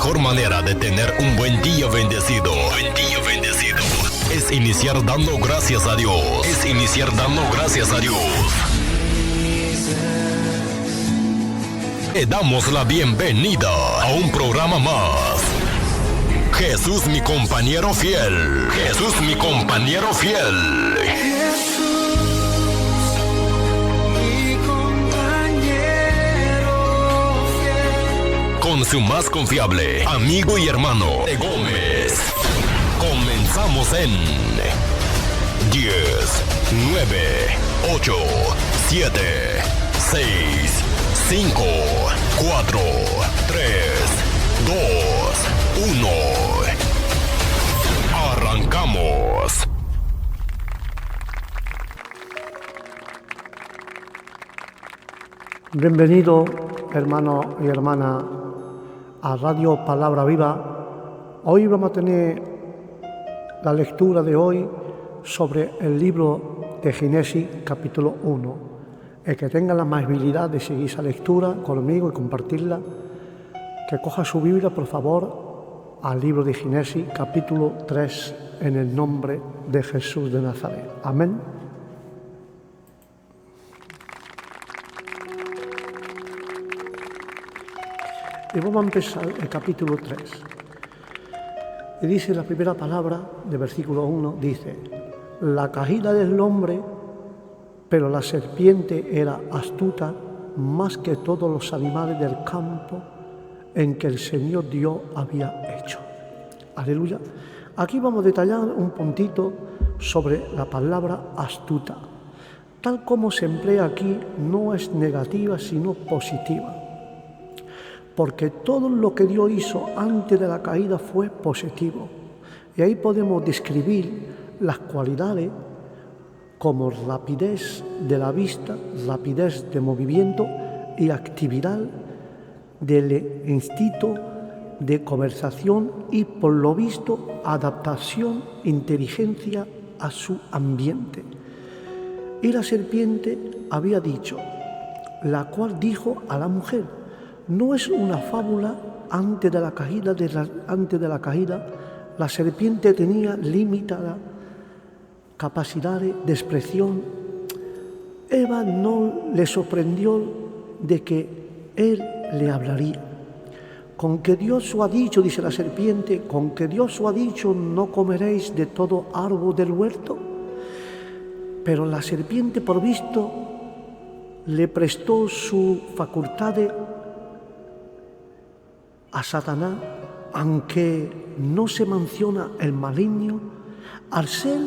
mejor manera de tener un buen día bendecido. Es iniciar dando gracias a Dios. Le damos la bienvenida a un programa más. Jesús mi compañero fiel. Con su más confiable amigo y hermano de Gómez. Comenzamos en 10, 9, 8, 7, 6, 5, 4, 3, 2, 1. Arrancamos. Bienvenido, hermano y hermana, a Radio Palabra Viva. Hoy vamos a tener la lectura de hoy sobre el libro de Génesis, capítulo 1. El que tenga la amabilidad de seguir esa lectura conmigo y compartirla, que coja su Biblia, por favor, al libro de Génesis, capítulo 3, en el nombre de Jesús de Nazaret. Amén. Y vamos a empezar el capítulo 3. Y dice la primera palabra del versículo 1, dice: la caída del hombre, pero la serpiente era astuta más que todos los animales del campo en que el Señor Dios había hecho. Aleluya. Aquí vamos a detallar un puntito sobre la palabra astuta. Tal como se emplea aquí, no es negativa, sino positiva. Porque todo lo que Dios hizo antes de la caída fue positivo. Y ahí podemos describir las cualidades como rapidez de la vista, rapidez de movimiento y actividad del instinto de conversación y, por lo visto, adaptación, inteligencia a su ambiente. Y la serpiente había dicho, la cual dijo a la mujer. No es una fábula. Antes de la caída, la serpiente tenía limitada capacidad de expresión. Eva no le sorprendió de que él le hablaría. Con que Dios os ha dicho, dice la serpiente, con que Dios os ha dicho, no comeréis de todo árbol del huerto. Pero la serpiente, por visto, le prestó su facultad a Satanás, aunque no se menciona el maligno. Al ser,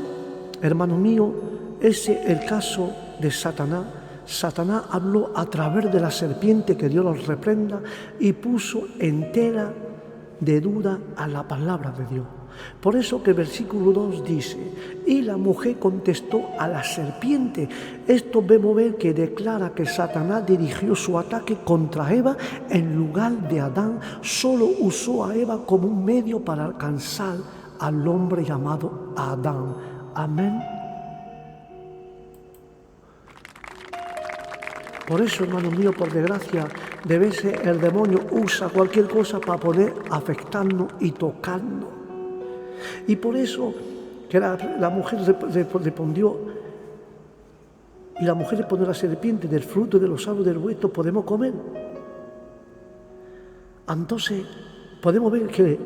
hermano mío, ese es el caso de Satanás. Satanás habló a través de la serpiente, que Dios los reprenda, y puso entera de duda a la palabra de Dios. Por eso que el versículo 2 dice, y la mujer contestó a la serpiente. Esto vemos ver que declara que Satanás dirigió su ataque contra Eva en lugar de Adán. Solo usó a Eva como un medio para alcanzar al hombre llamado Adán. Amén. Por eso, hermano mío, por desgracia, de veces el demonio usa cualquier cosa para poder afectarnos y tocarnos. Y por eso que la mujer respondió, y la mujer respondió a la serpiente, del fruto de los árboles del huerto podemos comer. Entonces podemos ver que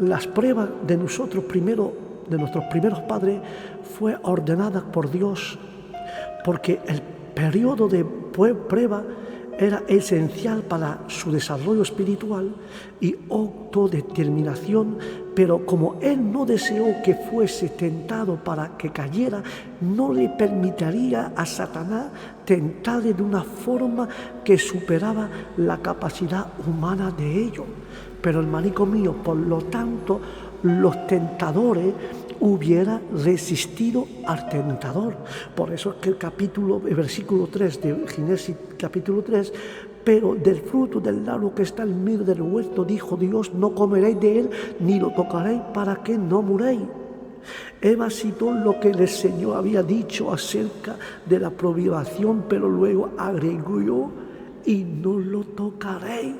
las pruebas de nosotros de nuestros primeros padres, fue ordenada por Dios, porque el periodo de prueba era esencial para su desarrollo espiritual y autodeterminación, pero como él no deseó que fuese tentado para que cayera, no le permitiría a Satanás tentarle de una forma que superaba la capacidad humana de ello. Pero hermanico mío, por lo tanto, los tentadores hubiera resistido al tentador. Por eso es que el versículo 3 de Génesis capítulo 3, pero del fruto del árbol que está en medio del huerto, dijo Dios, no comeréis de él, ni lo tocaréis, para que no muráis. Eva citó lo que el Señor había dicho acerca de la prohibición, pero luego agregó, y no lo tocaréis.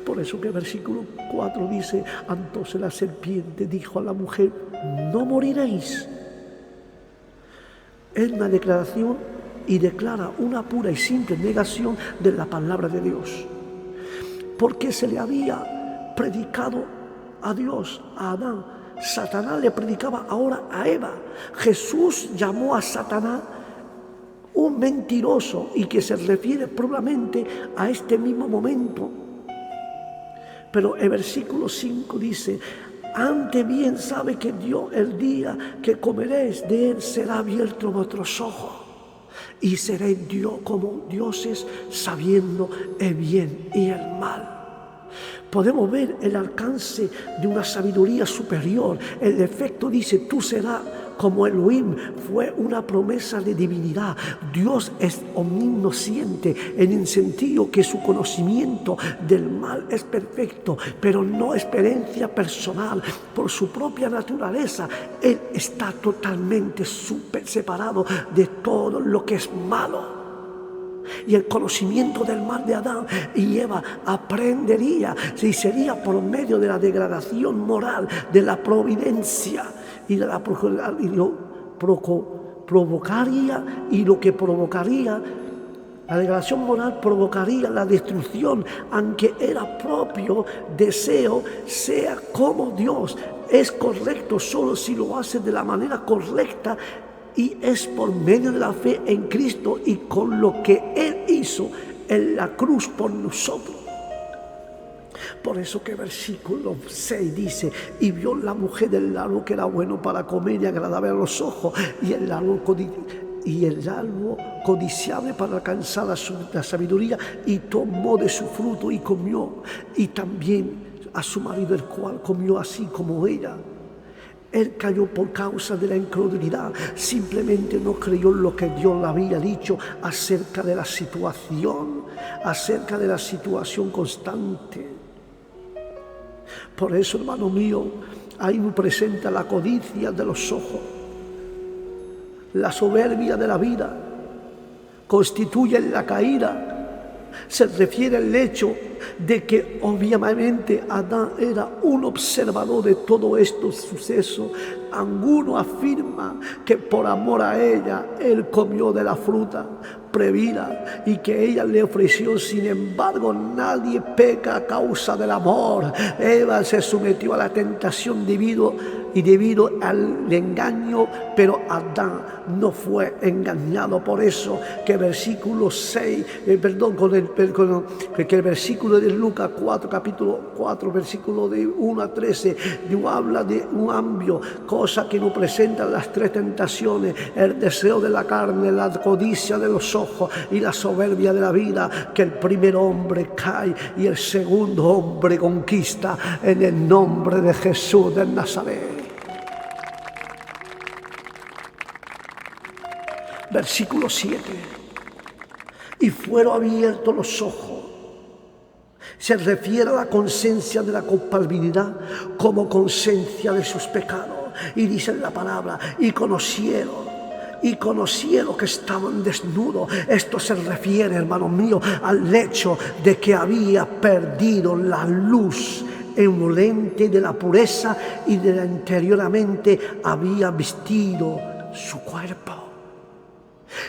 Por eso que el versículo 4 dice, entonces la serpiente dijo a la mujer, no moriréis. Es una declaración y declara una pura y simple negación de la palabra de Dios. Porque se le había predicado a Dios, a Adán. Satanás le predicaba ahora a Eva. Jesús llamó a Satanás un mentiroso y que se refiere probablemente a este mismo momento. Pero el versículo 5 dice, antes bien sabe que Dios el día que comeréis de él será abierto vuestros ojos y seréis Dios como dioses sabiendo el bien y el mal. Podemos ver el alcance de una sabiduría superior. El efecto dice, tú serás como Elohim. Fue una promesa de divinidad. Dios es omnisciente en el sentido que su conocimiento del mal es perfecto, pero no experiencia personal. Por su propia naturaleza, Él está totalmente separado de todo lo que es malo. Y el conocimiento del mal de Adán y Eva aprendería y sería por medio de la degradación moral, de la providencia y de provocaría, y lo que provocaría la degradación moral provocaría la destrucción, aunque era propio deseo sea como Dios. Es correcto solo si lo hace de la manera correcta. Y es por medio de la fe en Cristo y con lo que Él hizo en la cruz por nosotros. Por eso que el versículo 6 dice, y vio la mujer del árbol que era bueno para comer y agradable a los ojos, y el árbol codiciable para alcanzar la sabiduría, y tomó de su fruto y comió, y también a su marido, el cual comió así como ella. Él cayó por causa de la incredulidad, simplemente no creyó lo que Dios le había dicho acerca de la situación constante. Por eso, hermano mío, ahí me presenta la codicia de los ojos, la soberbia de la vida, constituye la caída. Se refiere al hecho de que obviamente Adán era un observador de todo estos sucesos. Alguno afirma que por amor a ella él comió de la fruta prohibida y que ella le ofreció. Sin embargo, nadie peca a causa del amor. Eva se sometió a la tentación debido al engaño, pero Adán no fue engañado. Por eso que el versículo 6, que el versículo de Lucas 4, capítulo 4, versículo de 1 a 13, nos habla de un cambio, cosa que nos presenta las tres tentaciones: el deseo de la carne, la codicia de los ojos y la soberbia de la vida, que el primer hombre cae y el segundo hombre conquista en el nombre de Jesús de Nazaret. Versículo 7. Y fueron abiertos los ojos. Se refiere a la conciencia de la culpabilidad como conciencia de sus pecados. Y dice la palabra, y conocieron que estaban desnudos. Esto se refiere, hermano mío, al hecho de que había perdido la luz emulente de la pureza y de la anteriormente había vestido su cuerpo.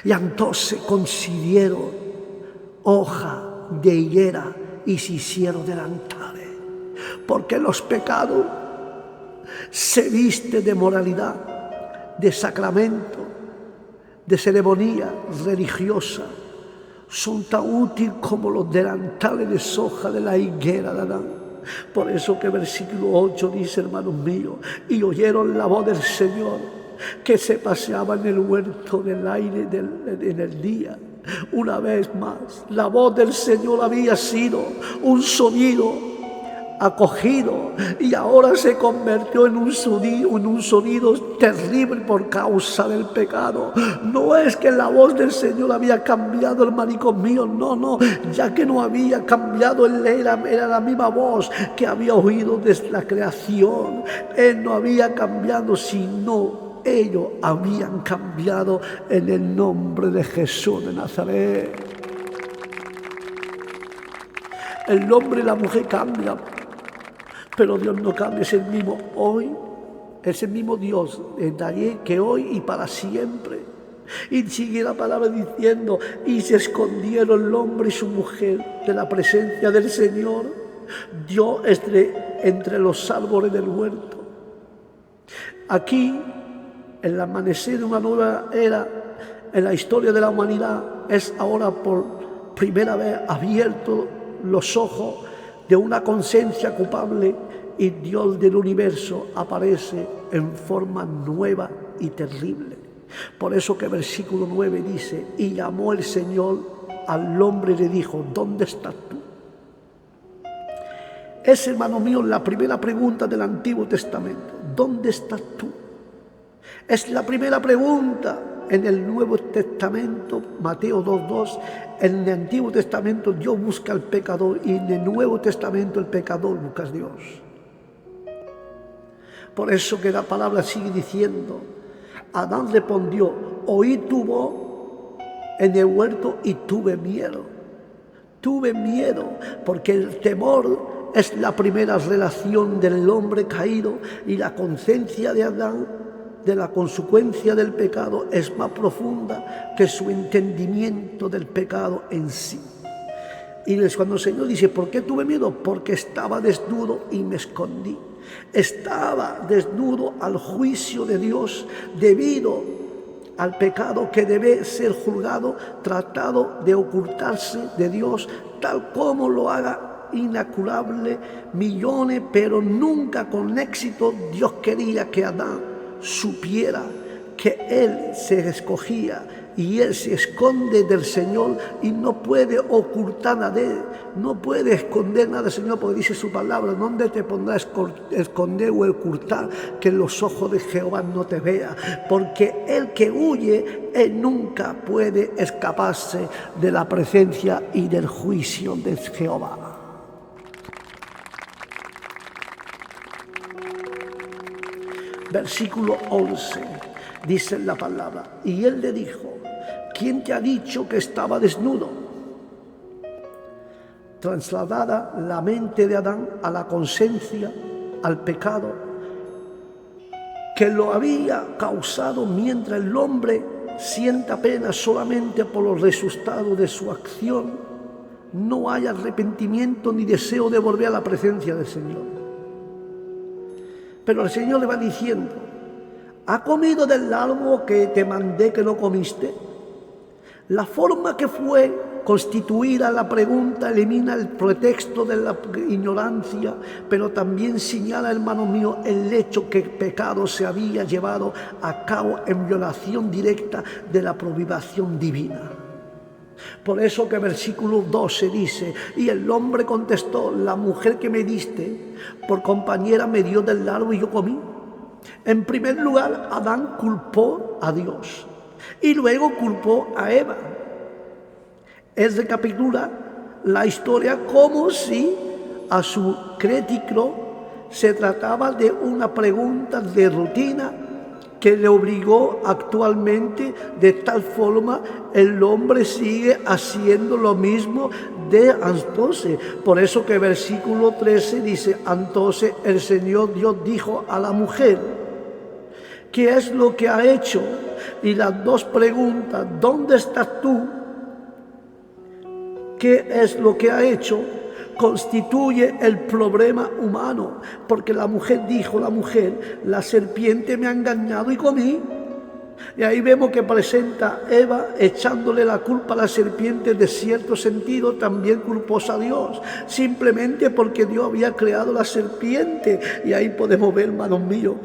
Y entonces consiguieron hoja de higuera y se hicieron delantales, porque los pecados se viste de moralidad, de sacramento, de ceremonia religiosa. Son tan útiles como los delantales de hoja de la higuera de Adán. Por eso que el versículo 8 dice, hermanos míos, y oyeron la voz del Señor que se paseaba en el huerto del aire en el día. Una vez más, la voz del Señor había sido un sonido acogido y ahora se convirtió en un sonido terrible por causa del pecado. No es que la voz del Señor había cambiado, hermanico mío, no, ya que no había cambiado, Él era la misma voz que había oído desde la creación. Él no había cambiado, sino ellos habían cambiado en el nombre de Jesús de Nazaret. El hombre y la mujer cambian, pero Dios no cambia, es el mismo hoy, es el mismo Dios de ayer que hoy y para siempre. Y sigue la palabra diciendo, y se escondieron el hombre y su mujer de la presencia del Señor, Dios entre los árboles del huerto. Aquí, el amanecer de una nueva era en la historia de la humanidad, es ahora por primera vez abierto los ojos de una conciencia culpable y Dios del universo aparece en forma nueva y terrible. Por eso que versículo 9 dice, y llamó el Señor al hombre y le dijo, ¿dónde estás tú? Es, hermano mío, la primera pregunta del Antiguo Testamento. ¿Dónde estás tú? Es la primera pregunta en el Nuevo Testamento, Mateo 2:2. En el Antiguo Testamento Dios busca al pecador y en el Nuevo Testamento el pecador busca a Dios. Por eso que la palabra sigue diciendo, Adán respondió, oí tu voz en el huerto y tuve miedo. Tuve miedo porque el temor es la primera relación del hombre caído y la conciencia de Adán de la consecuencia del pecado es más profunda que su entendimiento del pecado en sí. Y es cuando el Señor dice, ¿por qué tuve miedo? Porque estaba desnudo y me escondí. Estaba desnudo al juicio de Dios debido al pecado que debe ser juzgado, tratado de ocultarse de Dios, tal como lo haga inaculable millones, pero nunca con éxito. Dios quería que Adán supiera que él se escogía y él se esconde del Señor y no puede ocultar nada de él, no puede esconder nada del Señor, porque dice su palabra, ¿dónde te pondrás esconder o ocultar que los ojos de Jehová no te vea? Porque el que huye, él nunca puede escaparse de la presencia y del juicio de Jehová. Versículo 11, dice la palabra, y él le dijo, ¿quién te ha dicho que estaba desnudo? Trasladada la mente de Adán a la conciencia, al pecado que lo había causado, mientras el hombre sienta pena solamente por los resultados de su acción, no hay arrepentimiento ni deseo de volver a la presencia del Señor. Pero el Señor le va diciendo, ¿has comido del árbol que te mandé que no comiste? La forma que fue constituida la pregunta elimina el pretexto de la ignorancia, pero también señala, hermano mío, el hecho que el pecado se había llevado a cabo en violación directa de la prohibición divina. Por eso que versículo 12 dice, y el hombre contestó, la mujer que me diste por compañera me dio del árbol y yo comí. En primer lugar, Adán culpó a Dios y luego culpó a Eva. Él recapitula la historia como si a su crítico se trataba de una pregunta de rutina que le obligó actualmente, de tal forma el hombre sigue haciendo lo mismo de entonces. Por eso que versículo 13 dice, entonces el Señor Dios dijo a la mujer, ¿qué es lo que ha hecho? Y las dos preguntas, ¿dónde estás tú? ¿Qué es lo que ha hecho? Constituye el problema humano, porque la mujer dijo, la serpiente me ha engañado y comí. Y ahí vemos que presenta Eva echándole la culpa a la serpiente, de cierto sentido también culposa a Dios, simplemente porque Dios había creado la serpiente. Y ahí podemos ver, hermano mío,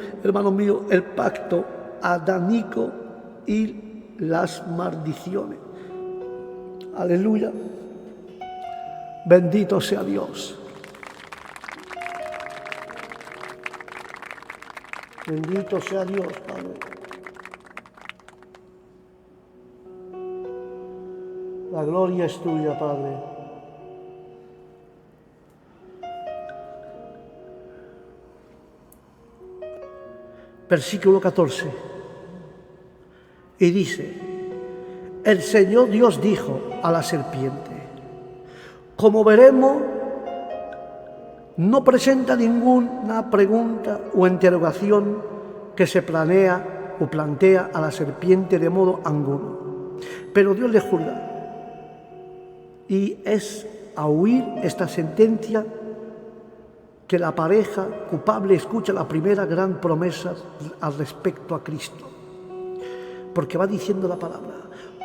el pacto adánico y las maldiciones. Aleluya. Bendito sea Dios. Bendito sea Dios, Padre. La gloria es tuya, Padre. Versículo 14. Y dice, el Señor Dios dijo a la serpiente, como veremos No presenta ninguna pregunta o interrogación que se plantea a la serpiente de modo alguno. Pero Dios le juzga. Y es a oír esta sentencia que la pareja culpable escucha la primera gran promesa al respecto a Cristo. Porque va diciendo la palabra: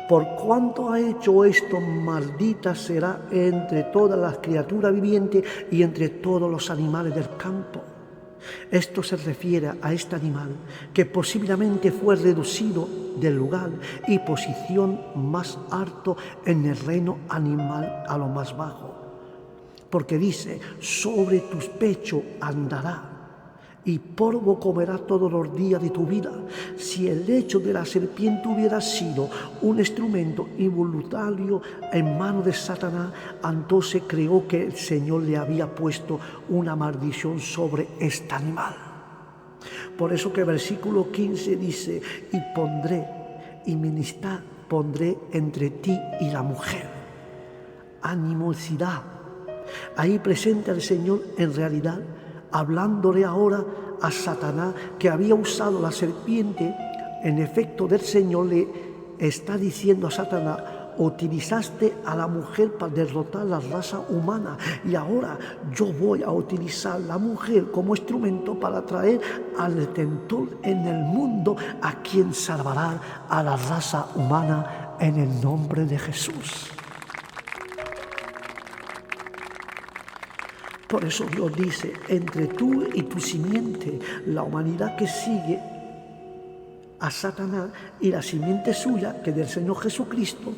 por cuanto ha hecho esto, maldita será entre todas las criaturas vivientes y entre todos los animales del campo. Esto se refiere a este animal que posiblemente fue reducido del lugar y posición más alto en el reino animal a lo más bajo. Porque dice: sobre tus pechos andará y polvo comerá todos los días de tu vida. Si el hecho de la serpiente hubiera sido un instrumento involuntario en manos de Satanás, entonces creó que el Señor le había puesto una maldición sobre este animal. Por eso que el versículo 15 dice: y pondré enemistad entre ti y la mujer. Animosidad. Ahí presenta el Señor en realidad, hablándole ahora a Satanás, que había usado la serpiente. En efecto, del Señor le está diciendo a Satanás: utilizaste a la mujer para derrotar la raza humana, y ahora yo voy a utilizar la mujer como instrumento para traer al Redentor en el mundo, a quien salvará a la raza humana en el nombre de Jesús. Por eso Dios dice: entre tú y tu simiente, la humanidad que sigue a Satanás y la simiente suya, que del Señor Jesucristo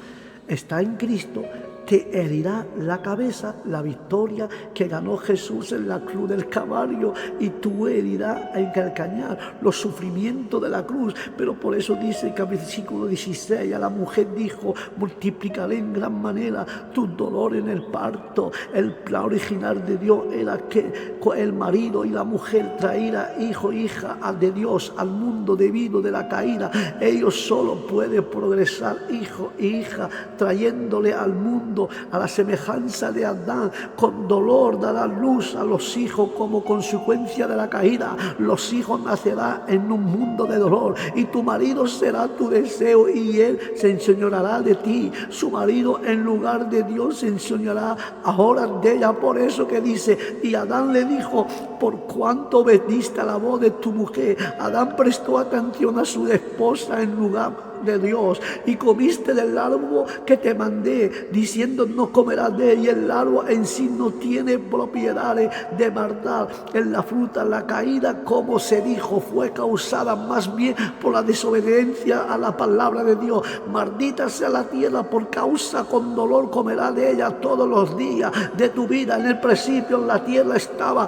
está en Cristo, te herirá la cabeza, la victoria que ganó Jesús en la cruz del Calvario, y tú herirás en calcañar los sufrimientos de la cruz. Pero por eso dice que el versículo 16, a la mujer dijo: multiplicaré en gran manera tus dolores en el parto. El plan original de Dios era que el marido y la mujer trajeran hijo e hija de Dios al mundo debido de la caída. Ellos solo pueden progresar hijo e hija trayéndole al mundo a la semejanza de Adán. Con dolor dará luz a los hijos como consecuencia de la caída. Los hijos nacerán en un mundo de dolor, y tu marido será tu deseo, y él se enseñoreará de ti. Su marido en lugar de Dios se enseñoreará ahora de ella. Por eso que dice: y Adán le dijo: por cuanto obediste a la voz de tu mujer. Adán prestó atención a su esposa en lugar de Dios, y comiste del árbol que te mandé, diciendo: no comerás de él. Y el árbol en sí no tiene propiedades de maldad en la fruta. La caída, como se dijo, fue causada más bien por la desobediencia a la palabra de Dios. Maldita sea la tierra, por causa con dolor comerás de ella todos los días de tu vida. En el principio la tierra estaba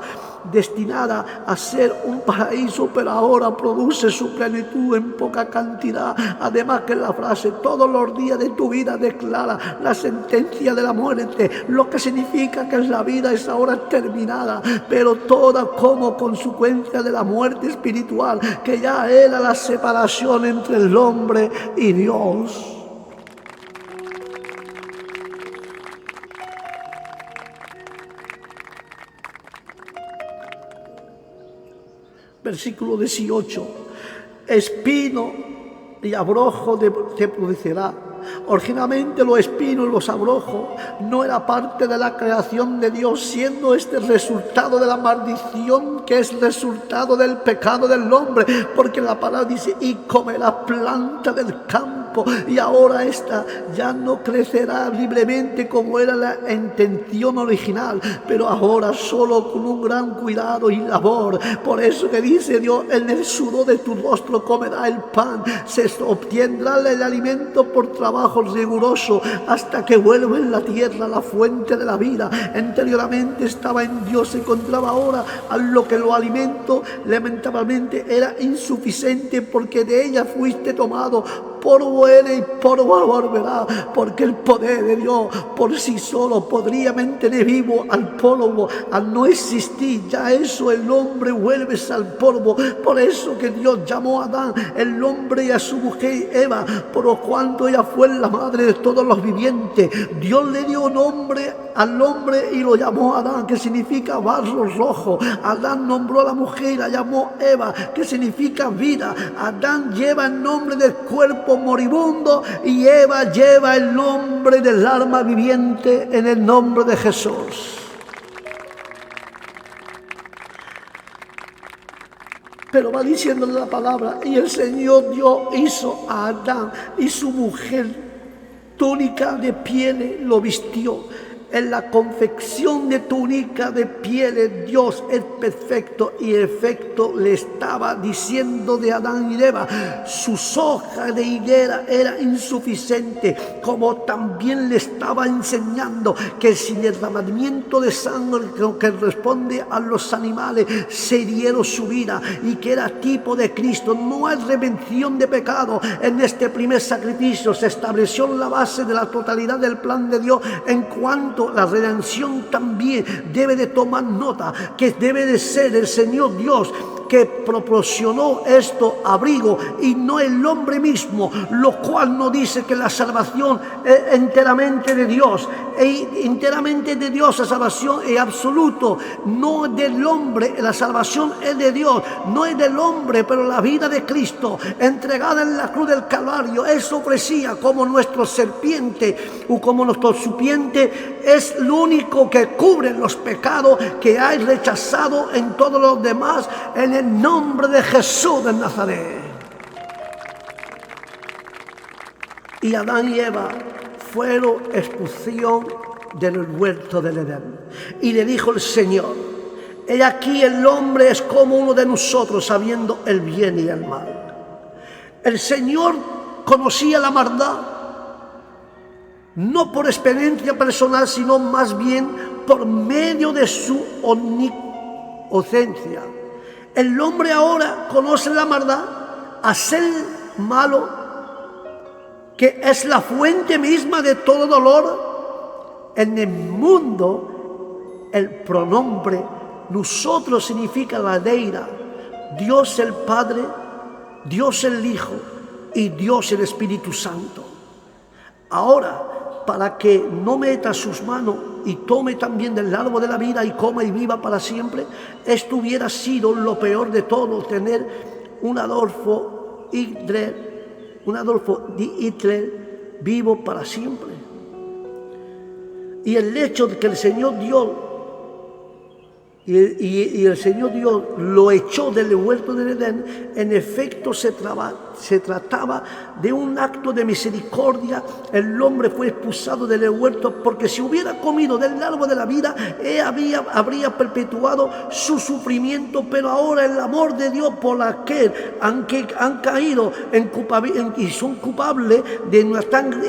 destinada a ser un paraíso, pero ahora produce su plenitud en poca cantidad. Además que la frase todos los días de tu vida declara la sentencia de la muerte, lo que significa que la vida es ahora terminada, pero toda como consecuencia de la muerte espiritual, que ya era la separación entre el hombre y Dios. Versículo 18: espino y abrojo te producirá. Originalmente los espinos y los abrojos no era parte de la creación de Dios, siendo este el resultado de la maldición, que es resultado del pecado del hombre, porque la palabra dice: y comerá planta del campo. Y ahora esta ya no crecerá libremente como era la intención original, pero ahora solo con un gran cuidado y labor. Por eso que dice Dios: en el sudor de tu rostro comerá el pan, se obtendrá el alimento por trabajo riguroso, hasta que vuelva en la tierra la fuente de la vida. Anteriormente estaba en Dios, se encontraba ahora a lo que lo alimento lamentablemente era insuficiente, porque de ella fuiste tomado polvo eres y polvo volverá, porque el poder de Dios por sí solo podría mantener vivo al polvo. Al no existir ya eso, el hombre vuelve al polvo. Por eso que Dios llamó a Adán, el hombre, y a su mujer Eva, por cuanto ella fue la madre de todos los vivientes. Dios le dio nombre al hombre y lo llamó Adán, que significa barro rojo. Adán nombró a la mujer y la llamó Eva, que significa vida. Adán lleva el nombre del cuerpo moribundo y Eva lleva el nombre del alma viviente en el nombre de Jesús. Pero va diciendo la palabra, y el Señor Dios hizo a Adán y su mujer túnica de pieles, lo vistió. En la confección de túnica de pieles, Dios es perfecto, y en efecto le estaba diciendo de Adán y de Eva, sus hojas de higuera era insuficiente, como también le estaba enseñando que sin el derramamiento de sangre que responde a los animales se dieron su vida, y que era tipo de Cristo. No hay redención de pecado. En este primer sacrificio se estableció la base de la totalidad del plan de Dios. En cuanto la redención, también debe de tomar nota que debe de ser el Señor Dios que proporcionó esto abrigo y no el hombre mismo, lo cual no dice que la salvación es enteramente de Dios. Enteramente de Dios la salvación es absoluto, no es del hombre, la salvación es de Dios, no es del hombre, pero la vida de Cristo entregada en la cruz del Calvario, Él se ofrecía como nuestro serpiente o como nuestro supiente, es lo único que cubre los pecados que hay rechazado en todos los demás, en el nombre de Jesús de Nazaret. Y Adán y Eva fueron expulsión del huerto del Edén. Y le dijo el Señor, he aquí el hombre es como uno de nosotros, sabiendo el bien y el mal. El Señor conocía la maldad, no por experiencia personal, sino más bien por medio de su omnipotencia. El hombre ahora conoce la maldad, hacer malo, que es la fuente misma de todo dolor. En el mundo, el pronombre nosotros significa la deidad, Dios el Padre, Dios el Hijo y Dios el Espíritu Santo. Ahora, para que no meta sus manos y tome también del árbol de la vida y coma y viva para siempre, esto hubiera sido lo peor de todo, tener un Adolfo Hitler vivo para siempre. Y el hecho de que el Señor Dios y el Señor Dios lo echó del huerto del Edén, en efecto se trataba de un acto de misericordia. El hombre fue expulsado del huerto porque si hubiera comido del árbol de la vida, habría perpetuado su sufrimiento. Pero ahora el amor de Dios por aquel que han caído y son culpables de una tan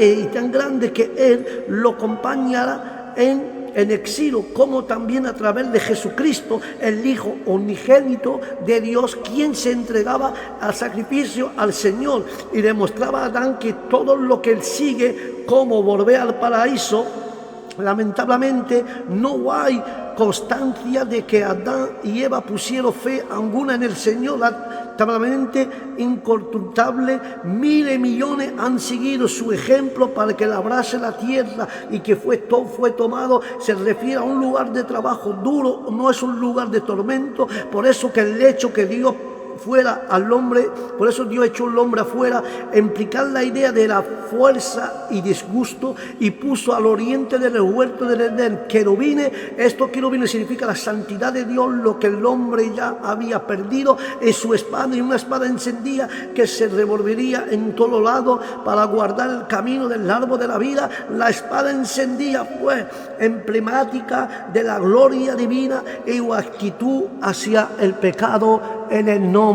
grande, que Él lo acompañará en exilio, como también a través de Jesucristo, el Hijo unigénito de Dios, quien se entregaba al sacrificio al Señor y demostraba a Adán que todo lo que él sigue, como volver al paraíso, lamentablemente no hay constancia de que Adán y Eva pusieron fe alguna en el Señor. Lamentablemente incontrastable, miles y millones han seguido su ejemplo para que labrase la tierra y que fue tomado. Se refiere a un lugar de trabajo duro, no es un lugar de tormento. Por eso que el hecho que Dios fuera al hombre, por eso Dios echó al hombre afuera, implicar la idea de la fuerza y disgusto, y puso al oriente del huerto del Edén querubines. Estos querubines significa la santidad de Dios, lo que el hombre ya había perdido. Es su espada, y una espada encendida que se revolvería en todo lado para guardar el camino del árbol de la vida. La espada encendida fue emblemática de la gloria divina y su actitud hacia el pecado en el nombre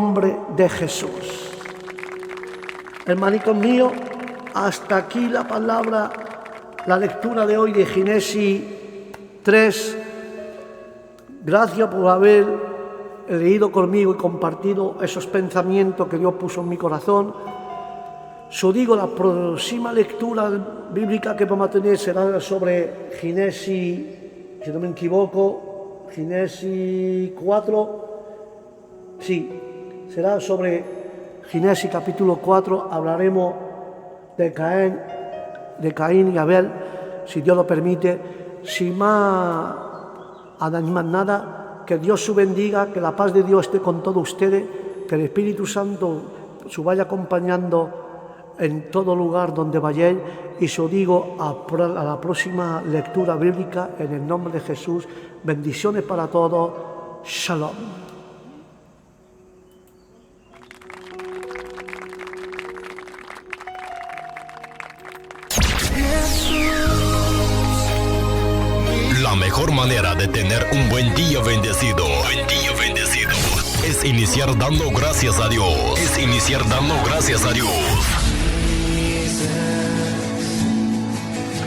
de Jesús. Hermanitos míos, hasta aquí la palabra, la lectura de hoy de Génesis 3. Gracias por haber leído conmigo y compartido esos pensamientos que Dios puso en mi corazón. Yo digo, la próxima lectura bíblica que vamos a tener será sobre Génesis, si no me equivoco, Génesis 4. Sí, será sobre Génesis capítulo 4. Hablaremos de Caín y Abel, si Dios lo permite. Sin más nada, que Dios os bendiga, que la paz de Dios esté con todos ustedes, que el Espíritu Santo os vaya acompañando en todo lugar donde vayáis, y os digo a la próxima lectura bíblica en el nombre de Jesús. Bendiciones para todos. Shalom. La mejor manera de tener un buen día bendecido, es iniciar dando gracias a Dios.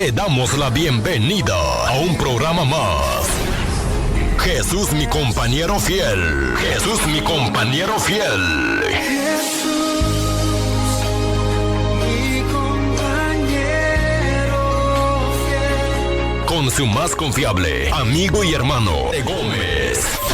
Le damos la bienvenida a un programa más. Jesús mi compañero fiel. Con su más confiable amigo y hermano, de Gómez.